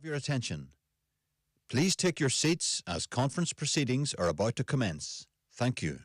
Your attention. Please take your seats as conference proceedings are about to commence. Thank you.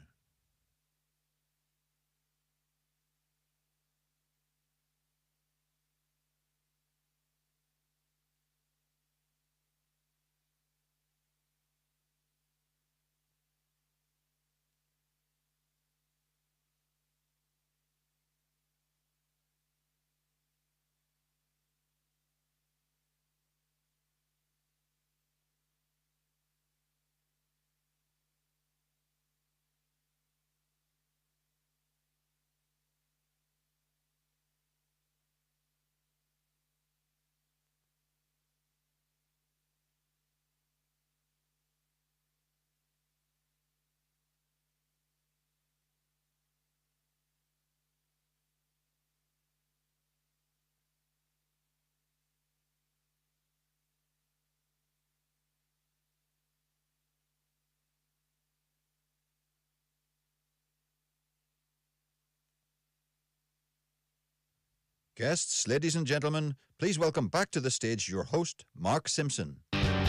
Guests, ladies and gentlemen, please welcome back to the stage your host, Mark Simpson. Thank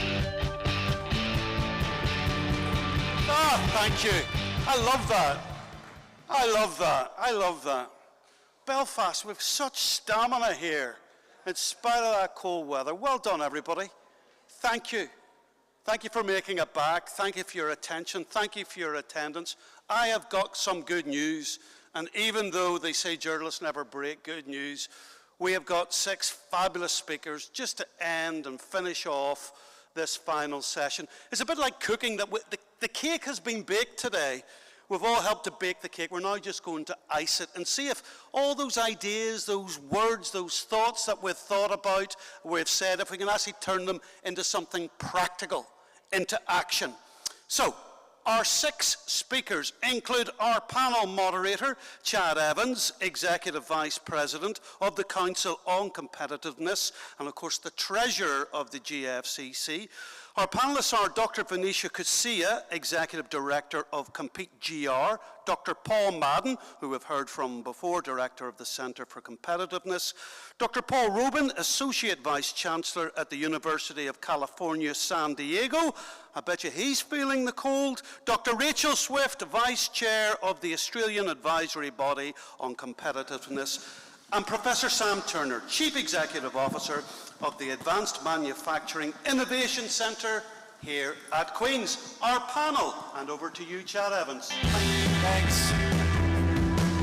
you. I love that. I love that. I love that. Belfast, we've such stamina here in spite of that cold weather. Well done, everybody. Thank you. Thank you for making it back. Thank you for your attention. Thank you for your attendance. I have got some good news. And even though they say journalists never break good news, we have got 6 fabulous speakers just to end and finish off this final session. It's a bit like cooking. The cake has been baked today. We've all helped to bake the cake. We're now just going to ice it and see if all those ideas, those words, those thoughts that we've thought about, we've said, if we can actually turn them into something practical, into action. So, our 6 speakers include our panel moderator, Chad Evans, Executive Vice President of the Council on Competitiveness, and of course the Treasurer of the GFCC. Our panelists are Dr. Venetia Cusia, Executive Director of Compete GR, Dr. Paul Madden, who we've heard from before, Director of the Centre for Competitiveness, Dr. Paul Robin, Associate Vice Chancellor at the University of California, San Diego. I bet you he's feeling the cold. Dr. Rachel Swift, Vice Chair of the Australian Advisory Body on Competitiveness, and Professor Sam Turner, Chief Executive Officer of the Advanced Manufacturing Innovation Centre here at Queen's. Our panel, and over to you, Chad Evans. Thanks.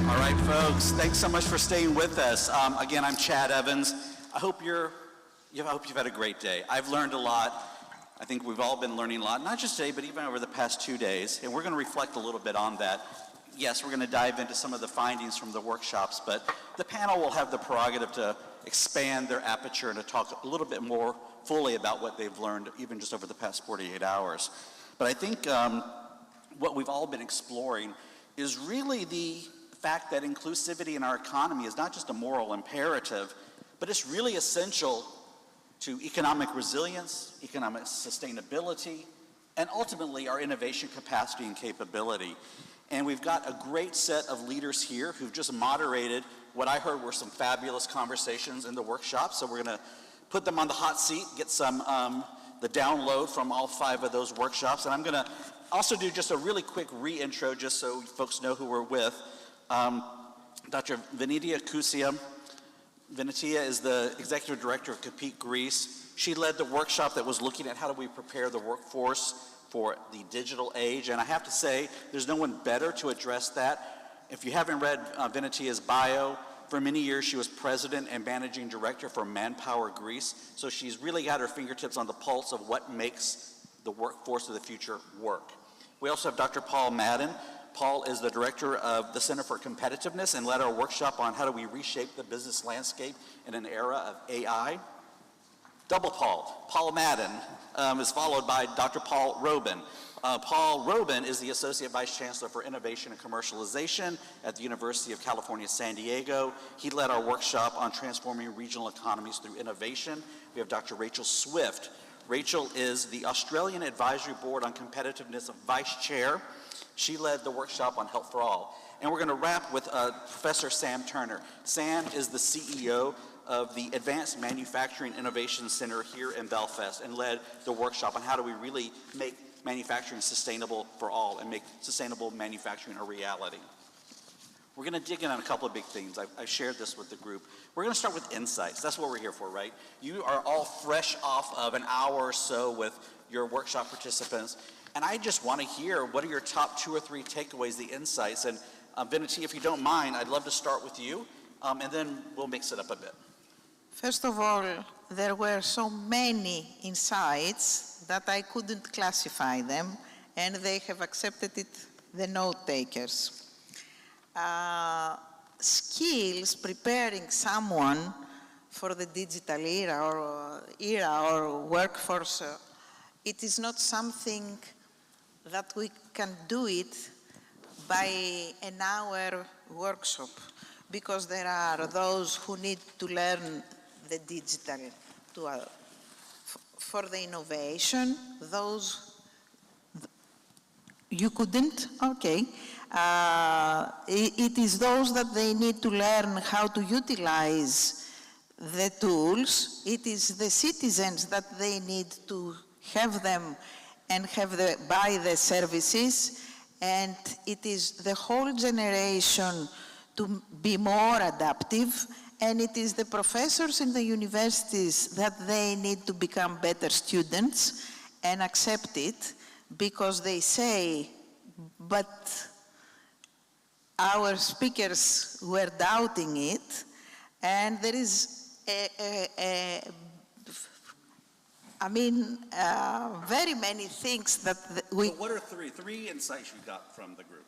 All right, folks, thanks so much for staying with us. Again, I'm Chad Evans. I hope you've had a great day. I've learned a lot. I think we've all been learning a lot, not just today, but even over the past 2 days, and we're going to reflect a little bit on that. Yes, we're going to dive into some of the findings from the workshops, but the panel will have the prerogative to expand their aperture and to talk a little bit more fully about what they've learned even just over the past 48 hours. But I think what we've all been exploring is really the fact that inclusivity in our economy is not just a moral imperative, but it's really essential to economic resilience, economic sustainability, and ultimately our innovation capacity and capability. And we've got a great set of leaders here who've just moderated what I heard were some fabulous conversations in the workshop. So we're going to put them on the hot seat, get some the download from all 5 of those workshops. And I'm going to also do just a really quick re-intro just so folks know who we're with. Dr. Venetia Cusia. Venetia is the Executive Director of Compete Greece. She led the workshop that was looking at how do we prepare the workforce for the digital age, and I have to say, there's no one better to address that. If you haven't read Venetia's bio, for many years she was President and Managing Director for Manpower Greece, so she's really got her fingertips on the pulse of what makes the workforce of the future work. We also have Dr. Paul Madden. Paul is the Director of the Center for Competitiveness and led our workshop on how do we reshape the business landscape in an era of AI. Double Paul Madden, is followed by Dr. Paul Robin. Paul Robin is the Associate Vice Chancellor for Innovation and Commercialization at the University of California, San Diego. He led our workshop on transforming regional economies through innovation. We have Dr. Rachel Swift. Rachel is the Australian Advisory Board on Competitiveness Vice Chair. She led the workshop on Health for All. And we're going to wrap with Professor Sam Turner. Sam is the CEO of the Advanced Manufacturing Innovation Center here in Belfast and led the workshop on how do we really make manufacturing sustainable for all and make sustainable manufacturing a reality. We're going to dig in on a couple of big themes. I shared this with the group. We're going to start with insights. That's what we're here for, right? You are all fresh off of an hour or so with your workshop participants, and I just want to hear what are your top 2 or 3 takeaways, the insights. And Vinity, if you don't mind, I'd love to start with you, and then we'll mix it up a bit. First of all, there were so many insights that I couldn't classify them, and they have accepted it, the note takers. Skills, preparing someone for the digital era or workforce, it is not something that we can do it by an hour workshop, because there are those who need to learn the digital for the innovation, those you couldn't, okay. It is those that they need to learn how to utilize the tools. It is the citizens that they need to have them and buy the services. And it is the whole generation to be more adaptive. And it is the professors in the universities that they need to become better students and accept it, because they say, but our speakers were doubting it, and there is very many things that we... So what are three insights you got from the group?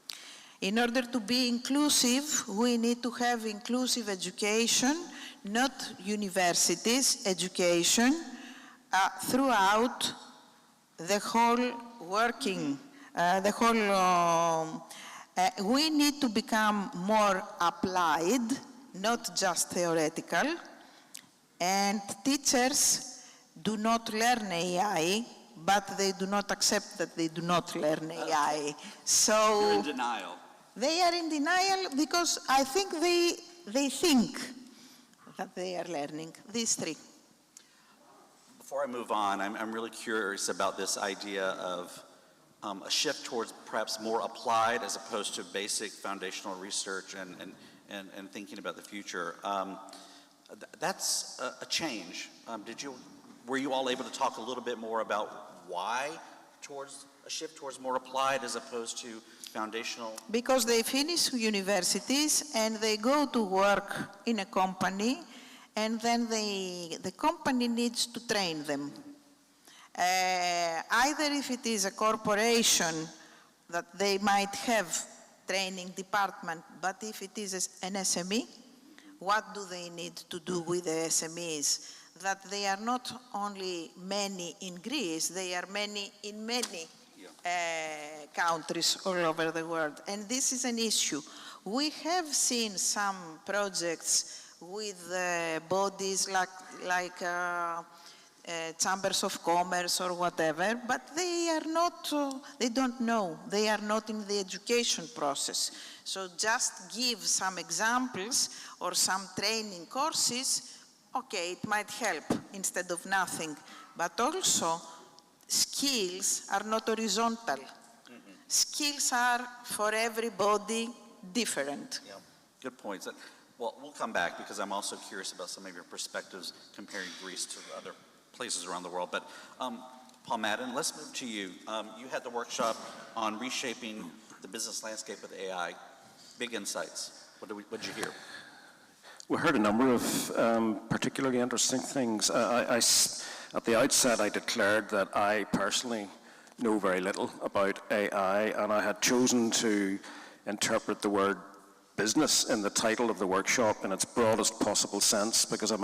In order to be inclusive, we need to have inclusive education, not universities, education, throughout the whole working, we need to become more applied, not just theoretical, and teachers do not learn AI, but they do not accept that they do not learn AI. So you're in denial. They are in denial because I think they think that they are learning. These 3. Before I move on, I'm really curious about this idea of a shift towards perhaps more applied as opposed to basic foundational research and thinking about the future. That's a change. Were you all able to talk a little bit more about why towards a shift towards more applied as opposed to foundational? Because they finish universities and they go to work in a company, and then the company needs to train them. Either if it is a corporation that they might have training department, but if it is an SME, what do they need to do with the SMEs? That they are not only many in Greece, they are many in many countries all over the world. And this is an issue. We have seen some projects with bodies like chambers of commerce or whatever, but they are not, they don't know. They are not in the education process. So just give some examples or some training courses, okay, it might help instead of nothing. But also, skills are not horizontal. Mm-hmm. Skills are for everybody different. Yeah, good points. Well, we'll come back because I'm also curious about some of your perspectives comparing Greece to other places around the world. But Paul Madden, let's move to you. You had the workshop on reshaping the business landscape with AI. Big insights. What did you hear? We heard a number of particularly interesting things. At the outset, I declared that I personally know very little about AI, and I had chosen to interpret the word business in the title of the workshop in its broadest possible sense, because I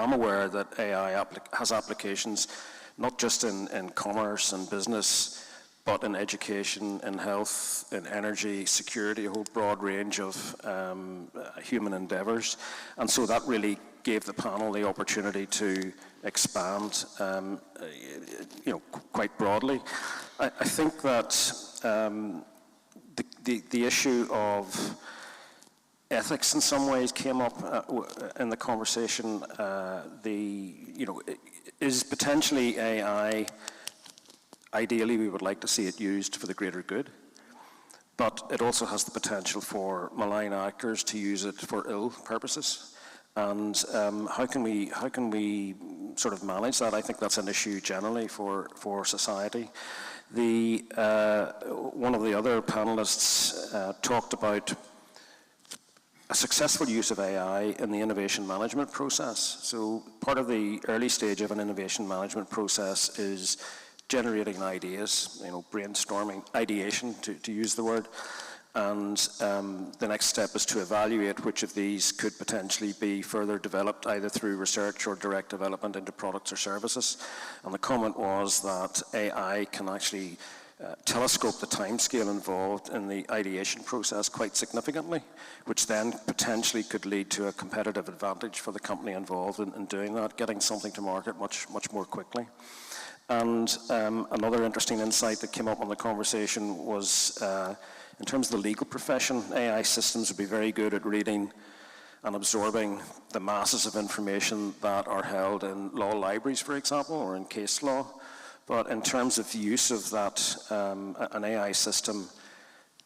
am aware that AI has applications not just in commerce and business, but in education, in health, in energy, security, a whole broad range of human endeavours. And so that really gave the panel the opportunity to expand quite broadly. I think that the issue of ethics in some ways came up in the conversation. Is potentially AI, ideally we would like to see it used for the greater good, but it also has the potential for malign actors to use it for ill purposes. And how can we sort of manage that? I think that's an issue generally for society. One of the other panelists talked about a successful use of AI in the innovation management process. So part of the early stage of an innovation management process is generating ideas, brainstorming, ideation, to use the word. And the next step is to evaluate which of these could potentially be further developed either through research or direct development into products or services. And the comment was that AI can actually telescope the timescale involved in the ideation process quite significantly, which then potentially could lead to a competitive advantage for the company involved in doing that, getting something to market much more quickly. And another interesting insight that came up in the conversation was in terms of the legal profession, AI systems would be very good at reading and absorbing the masses of information that are held in law libraries, for example, or in case law. But in terms of the use of that, an AI system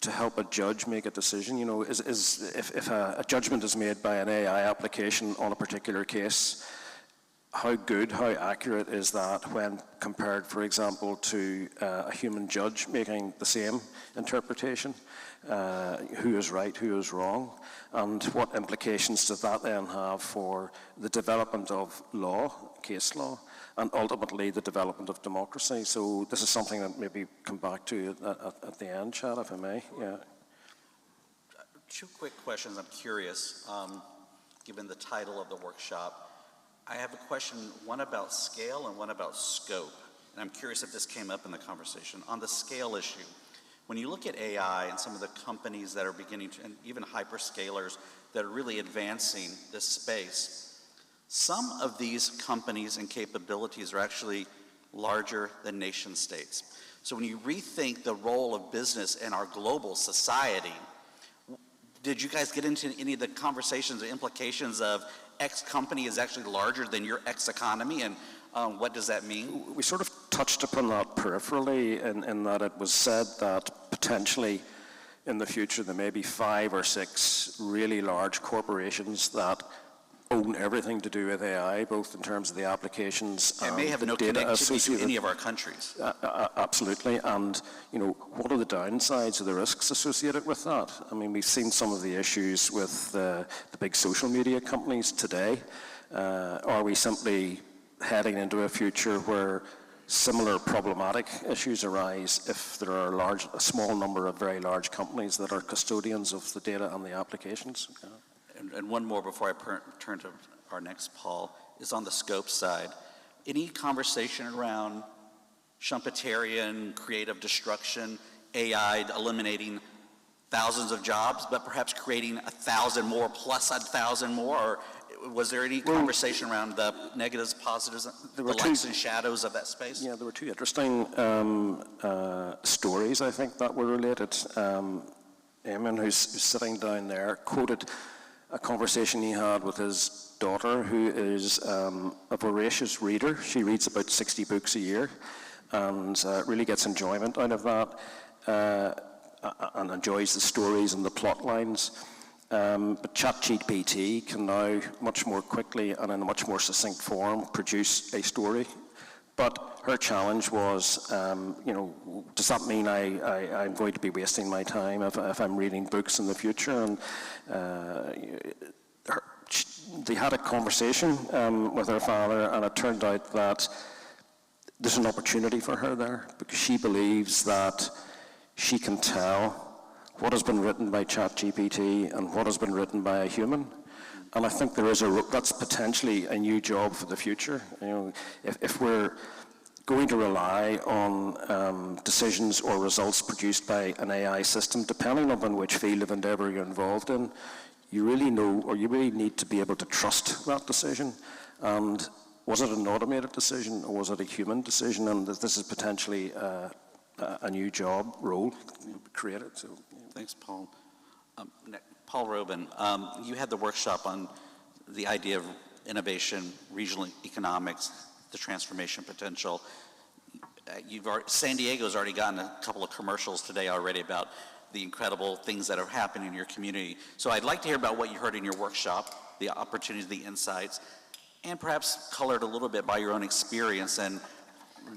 to help a judge make a decision, if a judgment is made by an AI application on a particular case, how good, how accurate is that when compared, for example, to a human judge making the same interpretation? Who is right, who is wrong? And what implications does that then have for the development of law, case law, and ultimately the development of democracy? So this is something that maybe come back to at the end, Chad, if I may. Yeah. Two quick questions. I'm curious, given the title of the workshop. I have a question, one about scale and one about scope. And I'm curious if this came up in the conversation. On the scale issue, when you look at AI and some of the companies that are beginning to, and even hyperscalers that are really advancing this space, some of these companies and capabilities are actually larger than nation states. So when you rethink the role of business in our global society, did you guys get into any of the conversations or implications of X company is actually larger than your X economy, and what does that mean? We sort of touched upon that peripherally in that it was said that potentially in the future there may be 5 or 6 really large corporations that own everything to do with AI, both in terms of the applications and may have no connectivity to any of our countries. Absolutely, and what are the downsides or the risks associated with that? I mean, we've seen some of the issues with the big social media companies today. Are we simply heading into a future where similar problematic issues arise if there are a small number of very large companies that are custodians of the data and the applications? Yeah. And one more before I turn to our next Paul, is on the scope side. Any conversation around Schumpeterian creative destruction, AI eliminating thousands of jobs, but perhaps creating 1,000 more plus 1,000 more? Or was there any conversation around the negatives, positives, the lights and shadows of that space? Yeah, there were 2 interesting stories, I think, that were related. Eamon, who's sitting down there, quoted a conversation he had with his daughter, who is a voracious reader. She reads about 60 books a year and really gets enjoyment out of that and enjoys the stories and the plot lines. But ChatGPT can now much more quickly and in a much more succinct form produce a story. But her challenge was, does that mean I'm going to be wasting my time if I'm reading books in the future? And they had a conversation with her father, and it turned out that there's an opportunity for her there because she believes that she can tell what has been written by ChatGPT and what has been written by a human. And I think that's potentially a new job for the future. If we're going to rely on decisions or results produced by an AI system, depending on which field of endeavor you're involved in, you really need to be able to trust that decision. And was it an automated decision or was it a human decision? And this is potentially a new job role created. So, thanks, Paul. Paul Robin, you had the workshop on the idea of innovation, regional economics, the transformation potential. San Diego's already gotten a couple of commercials today already about the incredible things that are happening in your community. So I'd like to hear about what you heard in your workshop, the opportunities, the insights, and perhaps colored a little bit by your own experience and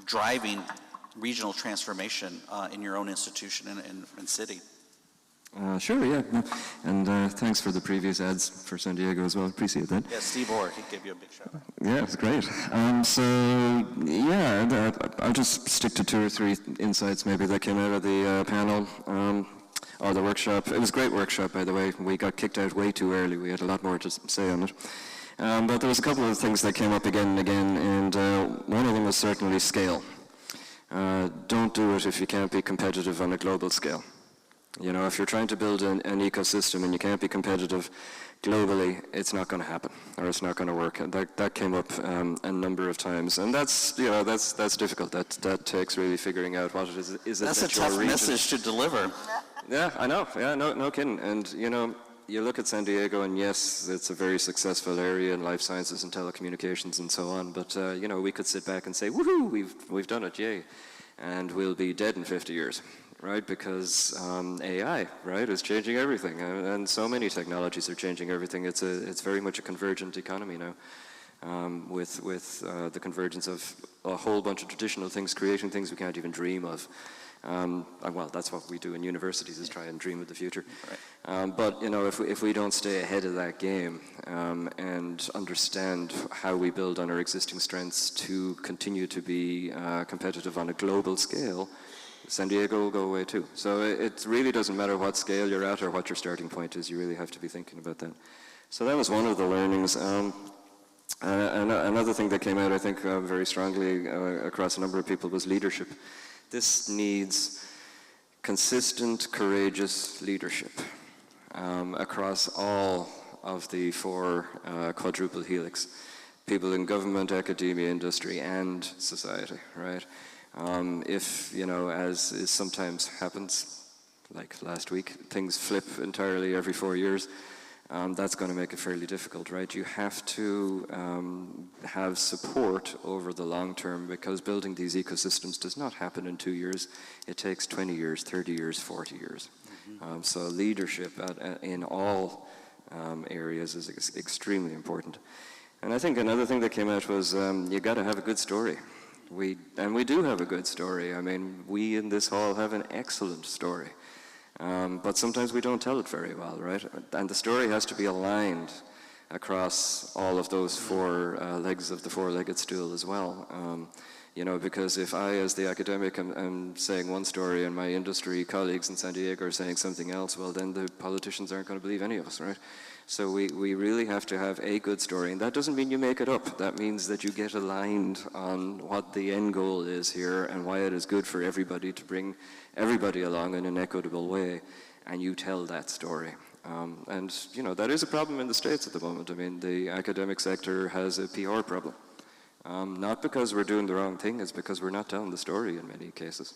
driving regional transformation in your own institution and city. Sure, yeah. And thanks for the previous ads for San Diego as well. Appreciate that. Yeah, Steve Orr, he gave you a big shout out. Yeah, it's great. I'll just stick to 2 or 3 insights maybe that came out of the panel or the workshop. It was a great workshop, by the way. We got kicked out way too early. We had a lot more to say on it. But there was a couple of things that came up again and again, and one of them was certainly scale. Don't do it if you can't be competitive on a global scale. You know, if you're trying to build an ecosystem and you can't be competitive globally, it's not going to happen, or it's not going to work. And that came up a number of times, and that's difficult. That takes really figuring out what it is. That's a tough message to deliver. Yeah, I know. Yeah, no kidding. And you know, you look at San Diego, and yes, it's a very successful area in life sciences and telecommunications and so on. But you know, we could sit back and say, "Woohoo! We've done it, yay!" And we'll be dead in 50 years. Right, because AI, right, is changing everything, and so many technologies are changing everything. It's very much a convergent economy now, with the convergence of a whole bunch of traditional things, creating things we can't even dream of. Well, that's what we do in universities, is try and dream of the future. Right. But you know, if we don't stay ahead of that game and understand how we build on our existing strengths to continue to be competitive on a global scale, San Diego will go away too. So it really doesn't matter what scale you're at or what your starting point is. You really have to be thinking about that. So that was one of the learnings. Another thing that came out, I think, very strongly across a number of people was leadership. This needs consistent, courageous leadership across all of the 4 quadruple helix. People in government, academia, industry, and society, right? If, you know, as is sometimes happens, like last week, things flip entirely every 4 years, that's going to make it fairly difficult, right? You have to have support over the long term, because building these ecosystems does not happen in 2 years. It takes 20 years, 30 years, 40 years. Mm-hmm. So leadership in all areas is extremely important. And I think another thing that came out was you got to have a good story. We do have a good story. I mean, we in this hall have an excellent story. But sometimes we don't tell it very well, right? And the story has to be aligned across all of those 4 legs of the 4-legged stool as well. You know, because if I, as the academic, am saying one story and my industry colleagues in San Diego are saying something else, well, then the politicians aren't going to believe any of us, right? So we really have to have a good story, and that doesn't mean you make it up. That means that you get aligned on what the end goal is here and why it is good for everybody to bring everybody along in an equitable way, and you tell that story. And, you know, that is a problem in the States at the moment. I mean, the academic sector has a PR problem. Not because we're doing the wrong thing, it's because we're not telling the story in many cases.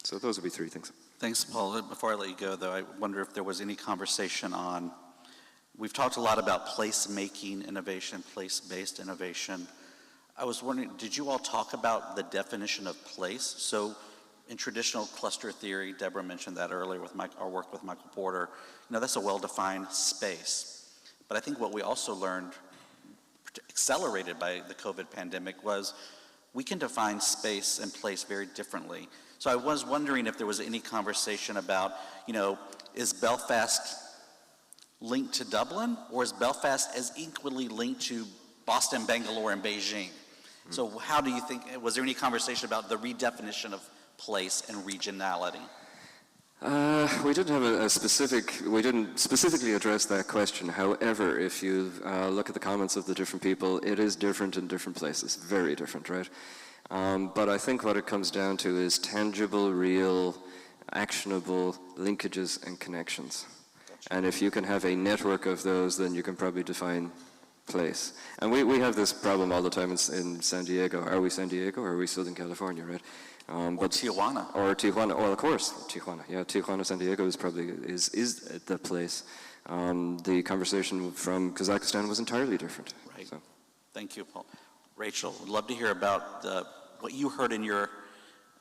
So those would be 3 things. Thanks, Paul. Before I let you go, though, I wonder if there was any conversation on, we've talked a lot about place-making innovation, place-based innovation. I was wondering, did you all talk about the definition of place? So in traditional cluster theory, Deborah mentioned that earlier with our work with Michael Porter, you know, that's a well-defined space. But I think what we also learned, accelerated by the COVID pandemic, was we can define space and place very differently. So I was wondering if there was any conversation about, you know, is Belfast linked to Dublin, or is Belfast as equally linked to Boston, Bangalore, and Beijing? So how do you think, was there any conversation about the redefinition of place and regionality? We didn't specifically address that question. However, if you look at the comments of the different people, it is different in different places, very different, right? But I think what it comes down to is tangible, real, actionable linkages and connections. And if you can have a network of those, then you can probably define place. And we have this problem all the time in San Diego. Are we San Diego or are we Southern California, right? Or Tijuana. Or Tijuana. Well, of course, Tijuana. Yeah, Tijuana, San Diego is probably is the place. The conversation from Kazakhstan was entirely different. Right. So. Thank you, Paul. Rachel, would love to hear about what you heard in your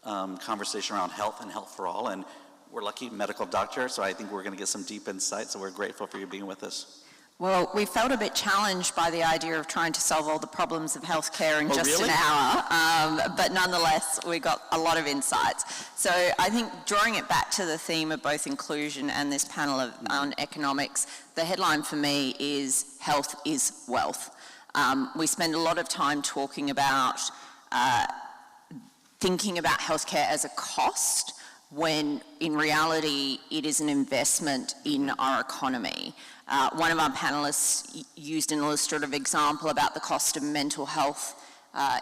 conversation around health and health for all. And we're lucky medical doctor, so I think we're going to get some deep insight. So we're grateful for you being with us. Well, we felt a bit challenged by the idea of trying to solve all the problems of healthcare in just really? an hour, but nonetheless, we got a lot of insights. So I think drawing it back to the theme of both inclusion and this panel on economics, the headline for me is health is wealth. We spend a lot of time talking about thinking about healthcare as a cost, when in reality it is an investment in our economy. One of our panelists used an illustrative example about the cost of mental health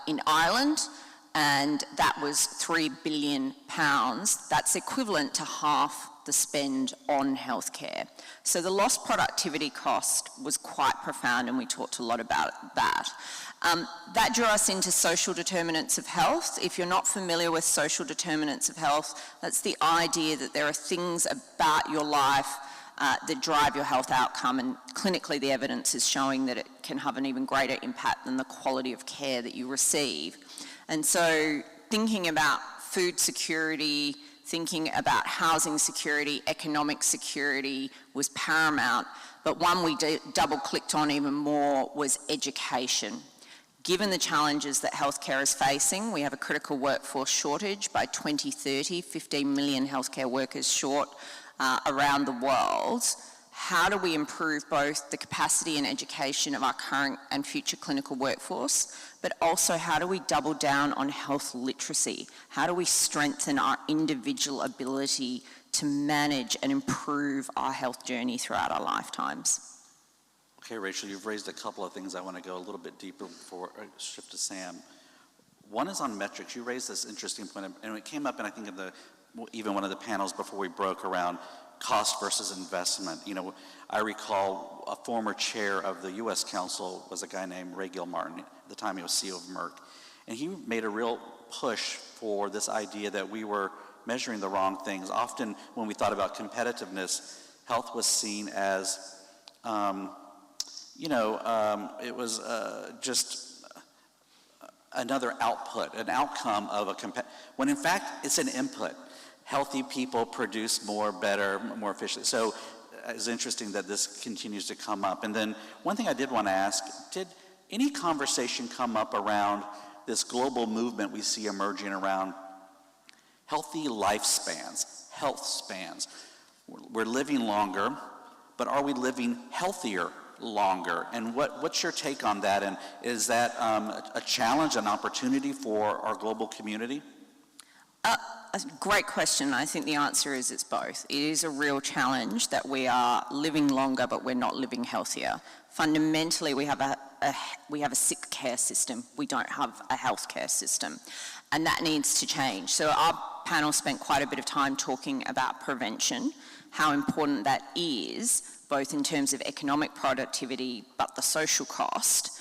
in Ireland, and that was £3 billion. That's equivalent to half the spend on healthcare. So the lost productivity cost was quite profound, and we talked a lot about that. That drew us into social determinants of health. If you're not familiar with social determinants of health, that's the idea that there are things about your life that drive your health outcome, and clinically the evidence is showing that it can have an even greater impact than the quality of care that you receive. And so thinking about food security, thinking about housing security, economic security was paramount, but one we double-clicked on even more was education. Given the challenges that healthcare is facing, we have a critical workforce shortage. By 2030, 15 million healthcare workers short around the world. How do we improve both the capacity and education of our current and future clinical workforce, but also how do we double down on health literacy? How do we strengthen our individual ability to manage and improve our health journey throughout our lifetimes? Okay, Rachel, you've raised a couple of things I want to go a little bit deeper before I shift to Sam. One is on metrics. You raised this interesting point, and it came up, and I think in even one of the panels before we broke, around cost versus investment. You know, I recall a former chair of the U.S. Council was a guy named Ray Gilmartin. At the time, he was CEO of Merck. And he made a real push for this idea that we were measuring the wrong things. Often, when we thought about competitiveness, health was seen as, it was just another output, an outcome of when in fact, it's an input. Healthy people produce more, better, more efficiently. So it's interesting that this continues to come up. And then one thing I did want to ask, did any conversation come up around this global movement we see emerging around healthy lifespans, health spans? We're living longer, but are we living healthier longer? And what's your take on that? And is that a challenge, an opportunity for our global community? A great question. I think the answer is it's both. It is a real challenge that we are living longer, but we're not living healthier. Fundamentally, we have a sick care system. We don't have a healthcare system, and that needs to change. So our panel spent quite a bit of time talking about prevention, how important that is, both in terms of economic productivity, but the social cost.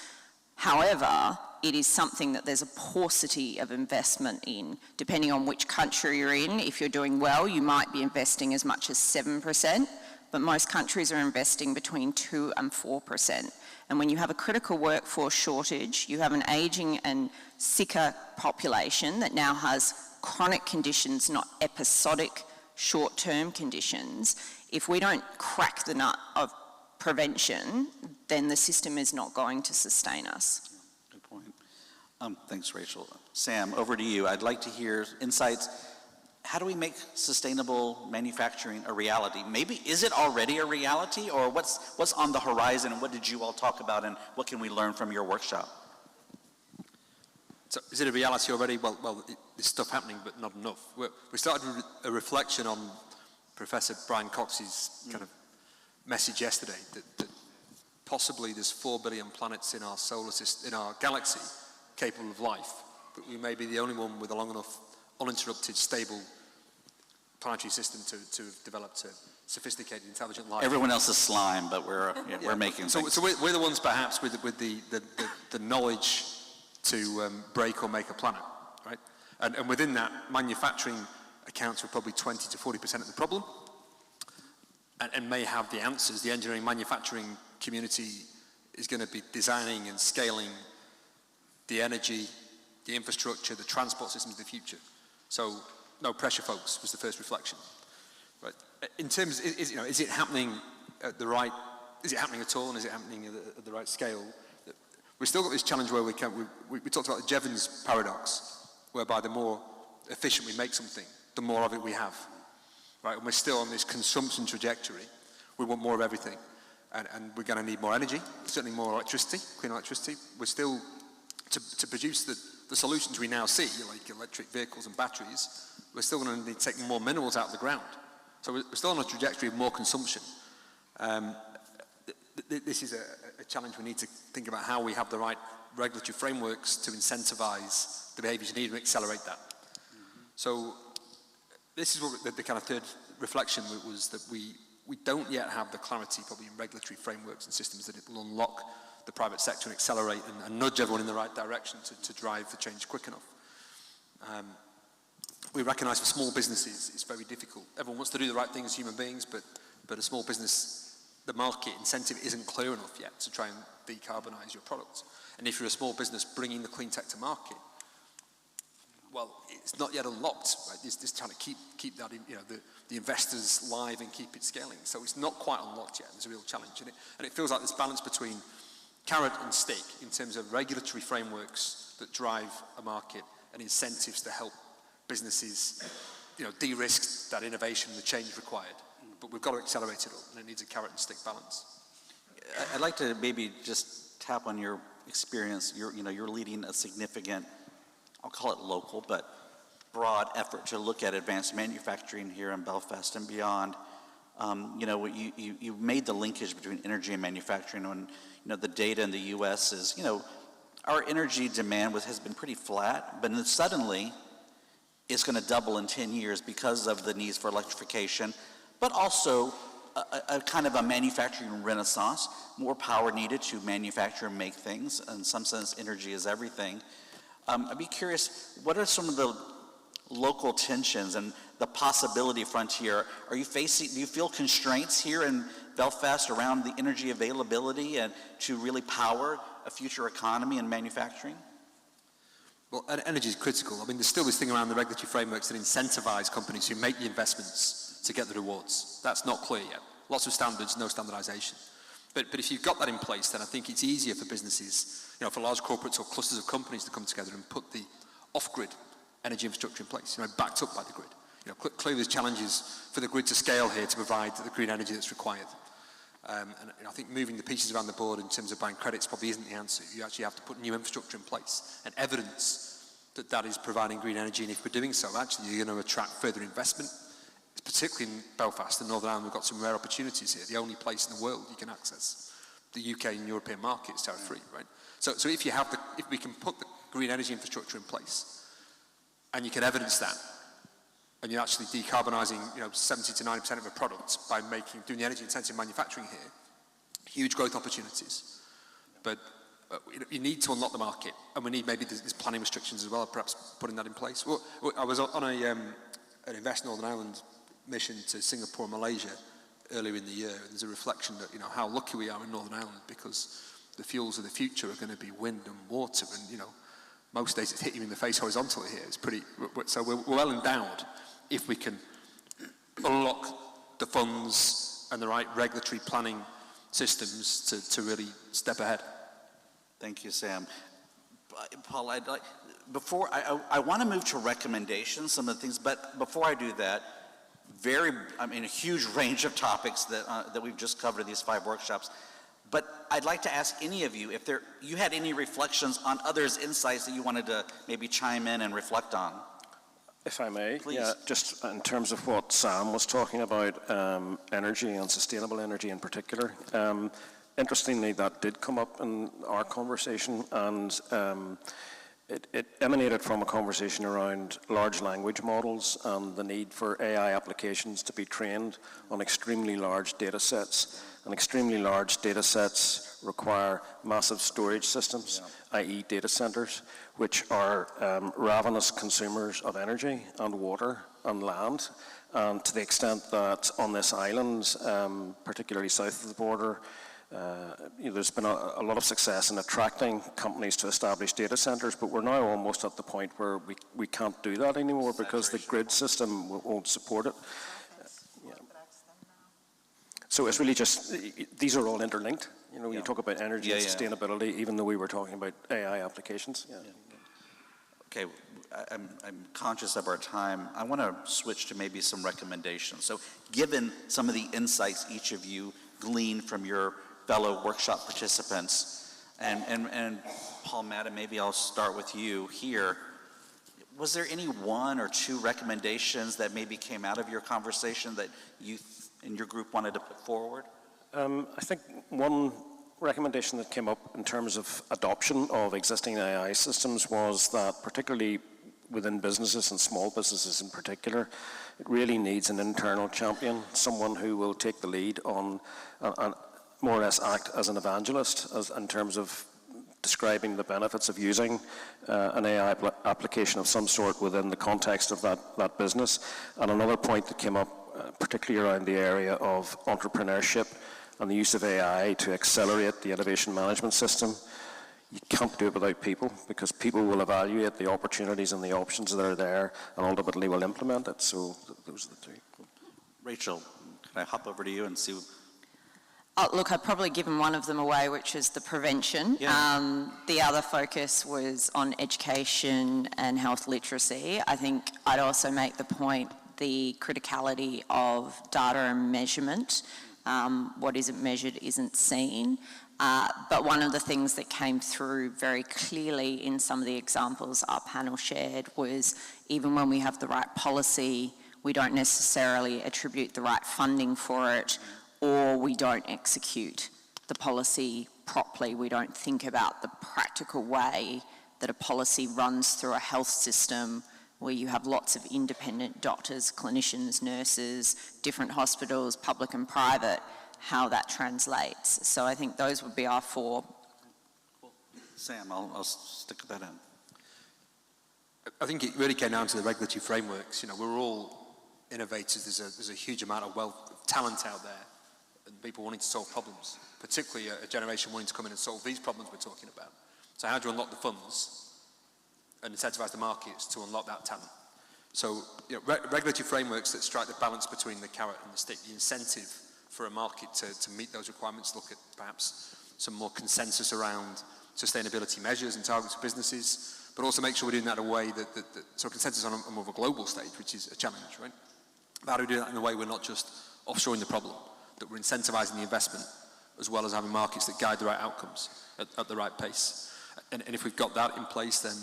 However, it is something that there's a paucity of investment in. Depending on which country you're in, if you're doing well, you might be investing as much as 7%, but most countries are investing between 2 and 4%. And when you have a critical workforce shortage, you have an aging and sicker population that now has chronic conditions, not episodic short-term conditions. If we don't crack the nut of prevention, then the system is not going to sustain us. Good point. Thanks, Rachel. Sam, over to you. I'd like to hear insights. How do we make sustainable manufacturing a reality? Maybe, is it already a reality, or what's on the horizon, and what did you all talk about, and what can we learn from your workshop? So is it a reality already? Well, there's stuff happening, but not enough. We started a reflection on Professor Brian Cox's kind of message yesterday that possibly there's 4 billion planets in our solar system, in our galaxy, capable of life, but we may be the only one with a long enough, uninterrupted, stable planetary system to have developed a sophisticated, intelligent life. Everyone else is slime, but we're making things. So we're the ones perhaps with the knowledge to break or make a planet, right? And within that, manufacturing accounts for probably 20 to 40% of the problem and may have the answers. The engineering manufacturing community is going to be designing and scaling the energy, the infrastructure, the transport systems of the future. So no pressure, folks, was the first reflection. Right. In terms, is it happening at the right, is it happening at all, and is it happening at the right scale? We've still got this challenge where we talked about the Jevons paradox, whereby the more efficient we make something, the more of it we have. Right? And we're still on this consumption trajectory. We want more of everything. And we're going to need more energy, certainly more electricity, clean electricity. We're still, to produce the solutions we now see, like electric vehicles and batteries, we're still going to need to take more minerals out of the ground. So we're still on a trajectory of more consumption. This is a challenge we need to think about how we have the right regulatory frameworks to incentivize the behaviors needed to accelerate that. So this is what the kind of third reflection was, that we don't yet have the clarity probably in regulatory frameworks and systems that it will unlock the private sector and accelerate and nudge everyone in the right direction to drive the change quick enough. We recognise for small businesses it's very difficult. Everyone wants to do the right thing as human beings, but a small business, the market incentive isn't clear enough yet to try and decarbonise your products. And if you're a small business bringing the clean tech to market, well, it's not yet unlocked, right? It's trying to keep that, the investors live and keep it scaling. So it's not quite unlocked yet. There's a real challenge in it. And it feels like this balance between carrot and stick in terms of regulatory frameworks that drive a market and incentives to help businesses, de-risk that innovation and the change required. But we've got to accelerate it all, and it needs a carrot and stick balance. I'd like to maybe just tap on your experience. You're leading a significant, I'll call it local, but broad effort to look at advanced manufacturing here in Belfast and beyond. You made the linkage between energy and manufacturing when, the data in the US is, our energy demand has been pretty flat, but then suddenly it's going to double in 10 years because of the needs for electrification, but also a kind of a manufacturing renaissance, more power needed to manufacture and make things. In some sense, energy is everything. I'd be curious, what are some of the local tensions and the possibility frontier? Do you feel constraints here in Belfast around the energy availability and to really power a future economy and manufacturing? Well, energy is critical. I mean, there's still this thing around the regulatory frameworks that incentivize companies who make the investments to get the rewards. That's not clear yet. Lots of standards, no standardization. But if you've got that in place, then I think it's easier for businesses, for large corporates or clusters of companies to come together and put the off-grid energy infrastructure in place, backed up by the grid. Clearly there's challenges for the grid to scale here to provide the green energy that's required. And I think moving the pieces around the board in terms of buying credits probably isn't the answer. You actually have to put new infrastructure in place and evidence that that is providing green energy. And if we're doing so, actually you're going to attract further investment. Particularly in Belfast and Northern Ireland, we've got some rare opportunities here. The only place in the world you can access the UK and European markets tariff-free, right? So if we can put the green energy infrastructure in place, and you can evidence that, and you're actually decarbonising, 70 to 90% of a product by doing the energy-intensive manufacturing here, huge growth opportunities. But you need to unlock the market, and we need maybe there's planning restrictions as well, perhaps putting that in place. Well, I was on an Invest Northern Ireland mission to Singapore and Malaysia earlier in the year, and there's a reflection that how lucky we are in Northern Ireland, because the fuels of the future are going to be wind and water, and most days it's hit you in the face horizontally here. It's pretty, so we're well endowed if we can unlock the funds and the right regulatory planning systems to really step ahead. Thank you, Sam. Paul, I want to move to recommendations, some of the things, but before I do that, a huge range of topics that we've just covered in these 5 workshops. But I'd like to ask any of you if you had any reflections on others' insights that you wanted to maybe chime in and reflect on. If I may, please. Yeah, just in terms of what Sam was talking about, energy and sustainable energy in particular. Interestingly, that did come up in our conversation, and It emanated from a conversation around large language models and the need for AI applications to be trained on extremely large data sets. And extremely large data sets require massive storage systems, i.e. data centers, which are ravenous consumers of energy and water and land. And to the extent that on this island, particularly south of the border, there's been a lot of success in attracting companies to establish data centers, but we're now almost at the point where we can't do that anymore because the grid system won't support it. So it's really just, these are all interlinked. You talk about energy and sustainability, even though we were talking about AI applications. Okay, I'm conscious of our time. I want to switch to maybe some recommendations. So given some of the insights each of you gleaned from your fellow workshop participants, and Paul Madden, maybe I'll start with you here. Was there any one or two recommendations that maybe came out of your conversation that you and your group wanted to put forward? I think one recommendation that came up in terms of adoption of existing AI systems was that particularly within businesses and small businesses in particular, it really needs an internal champion, someone who will take the lead on and more or less act as an evangelist in terms of describing the benefits of using an AI application of some sort within the context of that business. And another point that came up, particularly around the area of entrepreneurship and the use of AI to accelerate the innovation management system. You can't do it without people, because people will evaluate the opportunities and the options that are there and ultimately will implement it. So those are the two. Rachel, can I hop over to you and see? Oh, look, I've probably given one of them away, which is the prevention. Yeah. The other focus was on education and health literacy. I think I'd also make the point, the criticality of data and measurement. What isn't measured isn't seen. But one of the things that came through very clearly in some of the examples our panel shared was even when we have the right policy, we don't necessarily attribute the right funding for it, or we don't execute the policy properly. We don't think about the practical way that a policy runs through a health system where you have lots of independent doctors, clinicians, nurses, different hospitals, public and private, how that translates. So I think those would be our four. Cool. Sam, I'll stick that in. I think it really came down to the regulatory frameworks. We're all innovators. There's a huge amount of wealth, of talent out there, and people wanting to solve problems, particularly a generation wanting to come in and solve these problems we're talking about. So how do you unlock the funds and incentivize the markets to unlock that talent? So regulatory frameworks that strike the balance between the carrot and the stick, the incentive for a market to meet those requirements, look at perhaps some more consensus around sustainability measures and targets for businesses, but also make sure we're doing that in a way so consensus on a more of a global stage, which is a challenge, right? But how do we do that in a way we're not just offshoring the problem, that we're incentivizing the investment, as well as having markets that guide the right outcomes at the right pace. And if we've got that in place, then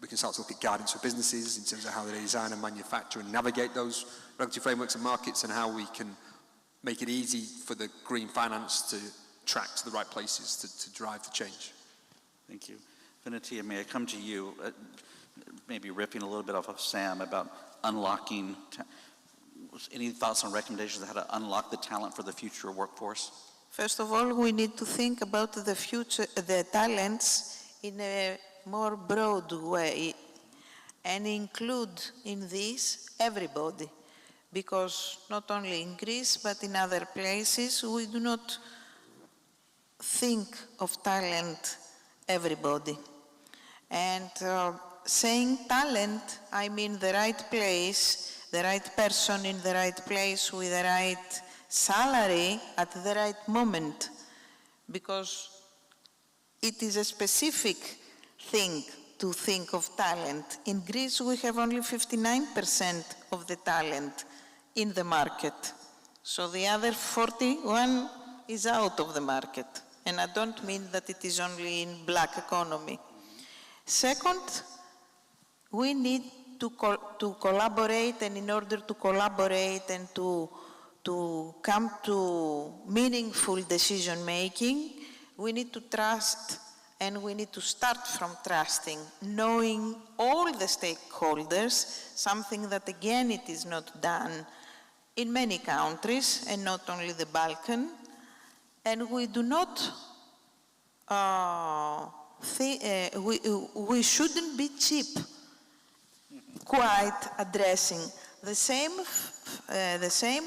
we can start to look at guidance for businesses in terms of how they design and manufacture and navigate those regulatory frameworks and markets, and how we can make it easy for the green finance to track to the right places to drive the change. Thank you. Vinitia, may I come to you, maybe ripping a little bit off of Sam about unlocking, any thoughts on recommendations on how to unlock the talent for the future workforce? First of all, we need to think about the future, the talents in a more broad way and include in this everybody, because not only in Greece but in other places we do not think of talent everybody. And saying talent, I mean the right place, the right person in the right place with the right salary at the right moment, because it is a specific thing to think of talent. In Greece, we have only 59% of the talent in the market. So the other 41 is out of the market. And I don't mean that it is only in black economy. Second, we need to collaborate, and in order to collaborate and to come to meaningful decision making, we need to trust and we need to start from trusting, knowing all the stakeholders, something that again it is not done in many countries and not only the Balkan, and we do not, we shouldn't be cheap, quite addressing the same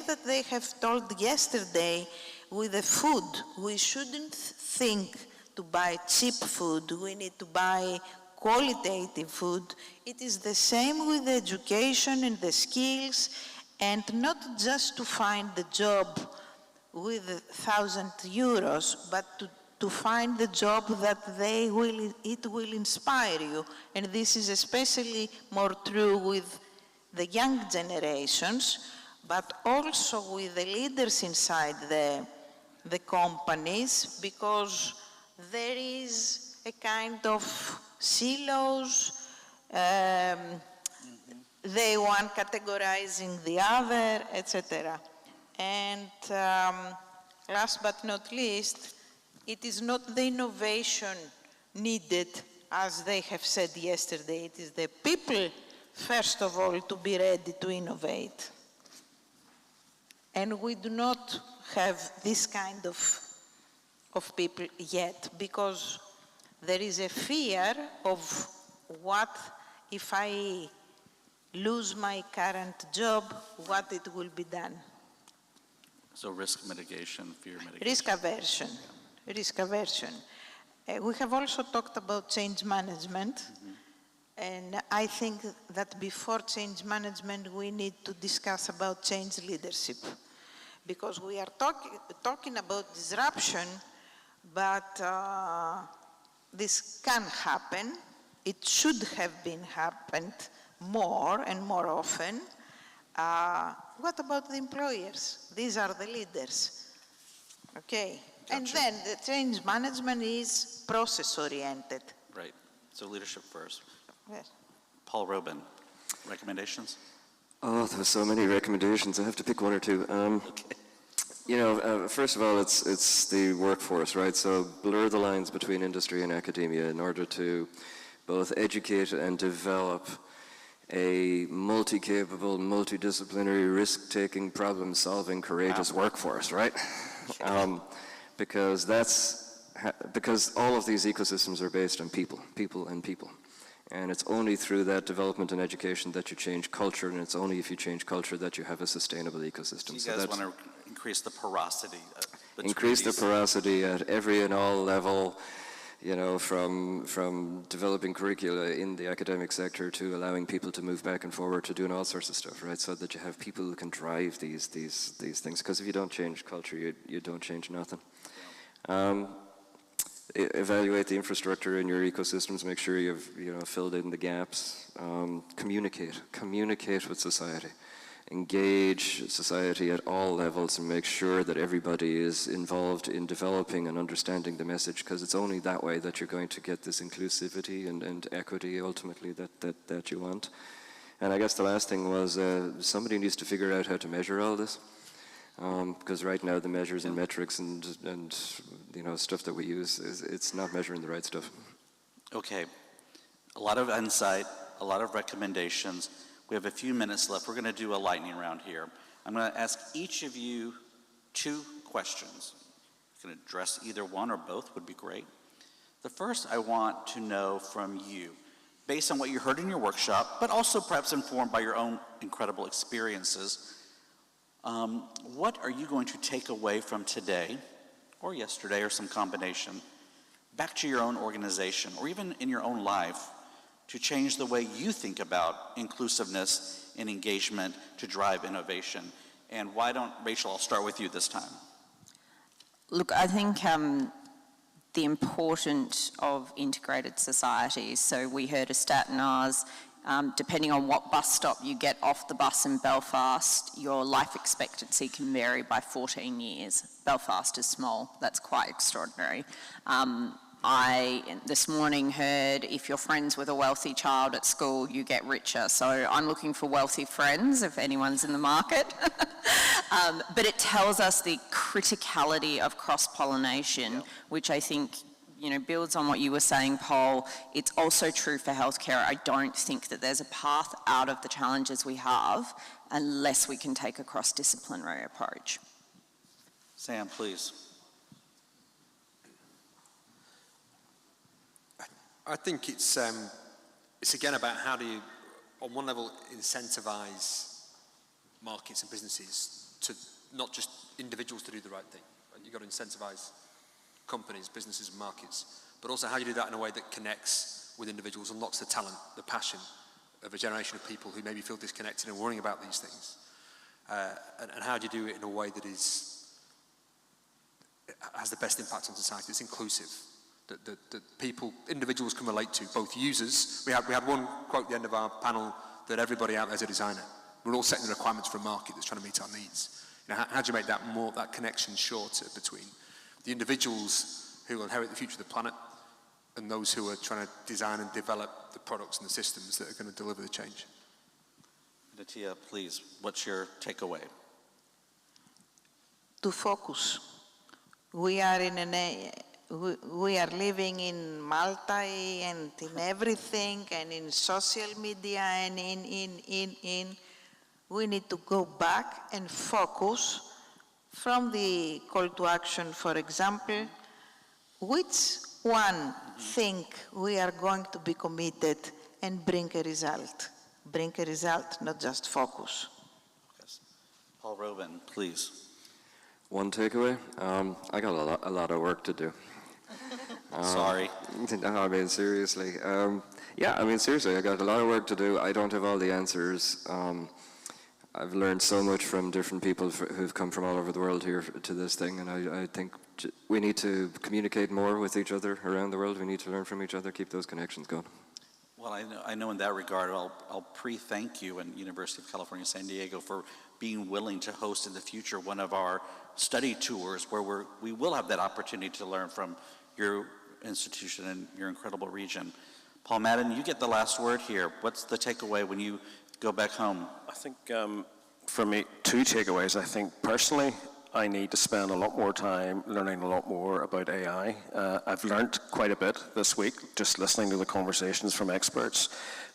that they have told yesterday with the food. We shouldn't think to buy cheap food. We need to buy qualitative food. It is the same with the education and the skills, and not just to find the job with 1,000 euros, but to find the job that it will inspire you. And this is especially more true with the young generations, but also with the leaders inside the companies, because there is a kind of silos, they one categorizing the other, etc. And last but not least, it is not the innovation needed, as they have said yesterday. It is the people, first of all, to be ready to innovate. And we do not have this kind of people yet, because there is a fear of what if I lose my current job, what it will be done. So risk mitigation, fear mitigation. Risk aversion, risk aversion. We have also talked about change management, and I think that before change management, we need to discuss about change leadership, because we are talking about disruption, but this can happen. It should have been happened more and more often. What about the employers? These are the leaders. Okay. Gotcha. And then the change management is process-oriented. Right. So leadership first. Yes. Paul Robin, recommendations? Oh, there were so many recommendations. I have to pick one or two. Okay. You know, first of all, it's the workforce, right? So blur the lines between industry and academia in order to both educate and develop a multi-capable, multidisciplinary, risk-taking, problem-solving, courageous workforce, right? Because all of these ecosystems are based on people. And it's only through that development and education that you change culture, and it's only if you change culture that you have a sustainable ecosystem. So you guys want to increase the porosity between increase these. the porosity at every and all level, you know, from developing curricula in the academic sector to allowing people to move back and forward to doing all sorts of stuff, right? So that you have people who can drive these things. Because if you don't change culture, you don't change nothing. Evaluate the infrastructure in your ecosystems. Make sure you've filled in the gaps. Communicate with society. Engage society at all levels and make sure that everybody is involved in developing and understanding the message, because it's only that way that you're going to get this inclusivity and equity ultimately that you want. And I guess the last thing was somebody needs to figure out how to measure all this, because right now the measures and metrics and stuff that we use, it's not measuring the right stuff. Okay, a lot of insight, a lot of recommendations. We have a few minutes left. We're going to do a lightning round here. I'm going to ask each of you 2 questions. You can address either one or both would be great. The first I want to know from you, based on what you heard in your workshop, but also perhaps informed by your own incredible experiences, what are you going to take away from today, or yesterday, or some combination, back to your own organization, or even in your own life, to change the way you think about inclusiveness and engagement to drive innovation? And why don't, Rachel, I'll start with you this time. Look, I think the importance of integrated societies. So we heard a stat in ours, depending on what bus stop you get off the bus in Belfast, your life expectancy can vary by 14 years. Belfast is small, that's quite extraordinary. I, this morning, heard if you're friends with a wealthy child at school, you get richer. So I'm looking for wealthy friends, if anyone's in the market. But it tells us the criticality of cross-pollination, which I think, builds on what you were saying, Paul. It's also true for healthcare. I don't think that there's a path out of the challenges we have unless we can take a cross-disciplinary approach. Sam, please. I think it's again about how do you, on one level, incentivize markets and businesses to not just individuals to do the right thing. You've got to incentivize companies, businesses and markets, but also how you do that in a way that connects with individuals, unlocks the talent, the passion of a generation of people who maybe feel disconnected and worrying about these things. And how do you do it in a way that has the best impact on society, that's inclusive, that people, individuals can relate to, both users. We had one quote at the end of our panel that everybody out there is a designer. We're all setting the requirements for a market that's trying to meet our needs. How do you make that connection shorter between the individuals who will inherit the future of the planet and those who are trying to design and develop the products and the systems that are going to deliver the change? Natia, please, what's your takeaway? To focus. We are we are living in multi and in everything and in social media and we need to go back and focus from the call to action, for example, which one thing we are going to be committed and bring a result. Bring a result, not just focus. Yes. Paul Robin, please. One takeaway, I got a lot of work to do. Sorry. No, I mean, seriously. Seriously, I got a lot of work to do. I don't have all the answers. I've learned so much from different people who've come from all over the world here to this thing, and I think we need to communicate more with each other around the world. We need to learn from each other, keep those connections going. Well, I know in that regard, I'll pre-thank you and University of California, San Diego for being willing to host in the future one of our study tours where we will have that opportunity to learn from your institution and your incredible region. Paul Madden, you get the last word here. What's the takeaway when you go back home? I think for me, two takeaways. I think personally, I need to spend a lot more time learning a lot more about AI. I've learned quite a bit this week, just listening to the conversations from experts.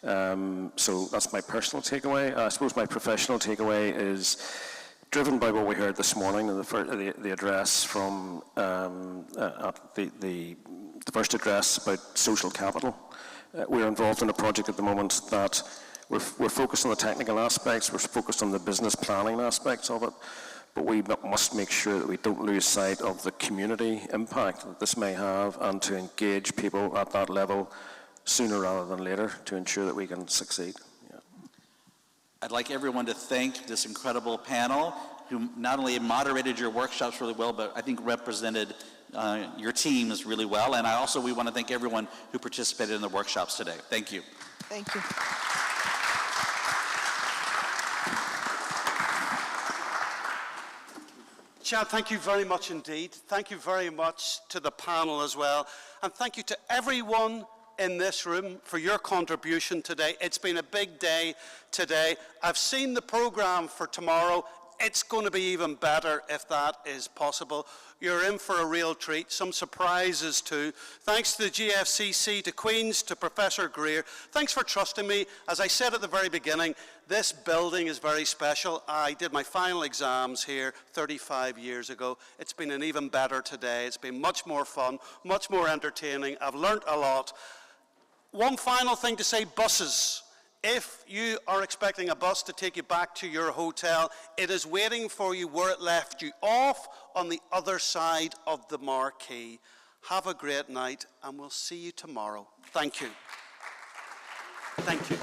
So that's my personal takeaway. I suppose my professional takeaway is driven by what we heard this morning in the address from the first address about social capital. We're involved in a project at the moment that we're focused on the technical aspects, we're focused on the business planning aspects of it, but we must make sure that we don't lose sight of the community impact that this may have and to engage people at that level sooner rather than later to ensure that we can succeed. Yeah. I'd like everyone to thank this incredible panel who not only moderated your workshops really well, but I think represented your teams really well. And we want to thank everyone who participated in the workshops today. Thank you. Thank you. Chad, thank you very much indeed. Thank you very much to the panel as well. And thank you to everyone in this room for your contribution today. It's been a big day today. I've seen the program for tomorrow. It's going to be even better if that is possible. You're in for a real treat, some surprises too. Thanks to the GFCC, to Queen's, to Professor Greer. Thanks for trusting me. As I said at the very beginning, this building is very special. I did my final exams here 35 years ago. It's been an even better today. It's been much more fun, much more entertaining. I've learnt a lot. One final thing to say, buses. If you are expecting a bus to take you back to your hotel, it is waiting for you where it left you, off on the other side of the marquee. Have a great night, and we'll see you tomorrow. Thank you. Thank you.